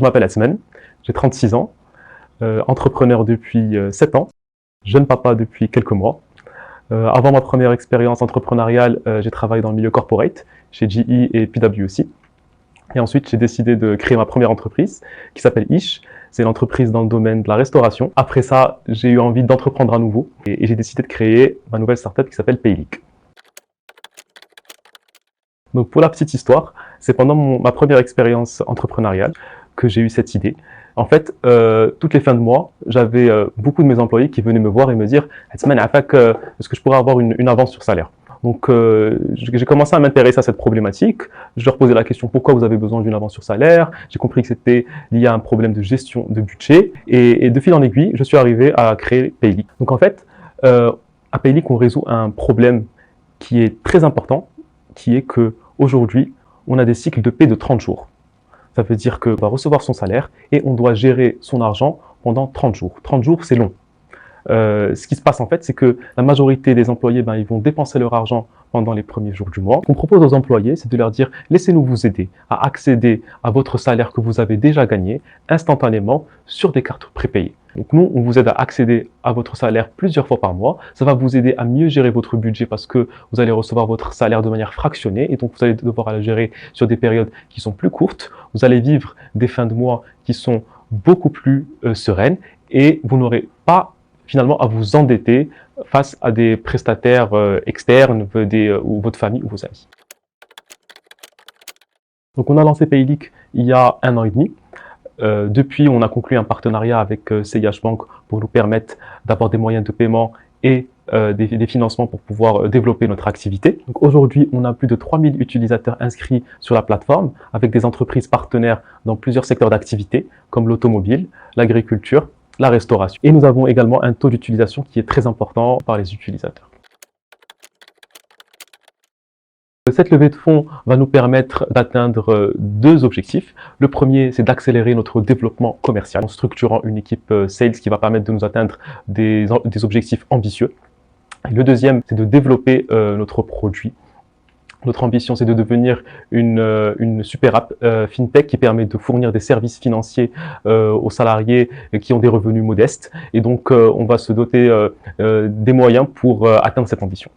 Je m'appelle Asman, j'ai 36 ans, entrepreneur depuis 7 ans, jeune papa depuis quelques mois. Avant ma première expérience entrepreneuriale, j'ai travaillé dans le milieu corporate, chez GE et PwC. Et ensuite, j'ai décidé de créer ma première entreprise qui s'appelle Ish. C'est l'entreprise dans le domaine de la restauration. Après ça, j'ai eu envie d'entreprendre à nouveau et j'ai décidé de créer ma nouvelle startup qui s'appelle Payliq. Donc pour la petite histoire, c'est pendant ma première expérience entrepreneuriale que j'ai eu cette idée. En fait, toutes les fins de mois, j'avais beaucoup de mes employés qui venaient me voir et me dire « Est-ce que je pourrais avoir une avance sur salaire ?» Donc j'ai commencé à m'intéresser à cette problématique. Je leur posais la question « Pourquoi vous avez besoin d'une avance sur salaire ?» J'ai compris que c'était lié à un problème de gestion de budget. Et de fil en aiguille, je suis arrivé à créer Payliq. Donc en fait, à Payliq, on résout un problème qui est très important, qui est que aujourd'hui, on a des cycles de paie de 30 jours. Ça veut dire qu'on va recevoir son salaire et on doit gérer son argent pendant 30 jours. 30 jours, c'est long. Ce qui se passe en fait, c'est que la majorité des employés, ils vont dépenser leur argent pendant les premiers jours du mois. Ce qu'on propose aux employés, c'est de leur dire « Laissez-nous vous aider à accéder à votre salaire que vous avez déjà gagné instantanément sur des cartes prépayées. » Donc nous, on vous aide à accéder à votre salaire plusieurs fois par mois. Ça va vous aider à mieux gérer votre budget parce que vous allez recevoir votre salaire de manière fractionnée et donc vous allez devoir le gérer sur des périodes qui sont plus courtes. Vous allez vivre des fins de mois qui sont beaucoup plus sereines et vous n'aurez pas finalement à vous endetter face à des prestataires externes ou votre famille ou vos amis. Donc on a lancé Payliq il y a 1 an et demi. Depuis, on a conclu un partenariat avec CIH Bank pour nous permettre d'avoir des moyens de paiement et des financements pour pouvoir développer notre activité. Donc aujourd'hui, on a plus de 3000 utilisateurs inscrits sur la plateforme avec des entreprises partenaires dans plusieurs secteurs d'activité comme l'automobile, l'agriculture, la restauration. Et nous avons également un taux d'utilisation qui est très important par les utilisateurs. Cette levée de fonds va nous permettre d'atteindre 2 objectifs. Le premier, c'est d'accélérer notre développement commercial en structurant une équipe sales qui va permettre de nous atteindre des objectifs ambitieux. Et le deuxième, c'est de développer notre produit. Notre ambition, c'est de devenir une super app fintech qui permet de fournir des services financiers aux salariés qui ont des revenus modestes. Et donc, on va se doter des moyens pour atteindre cette ambition.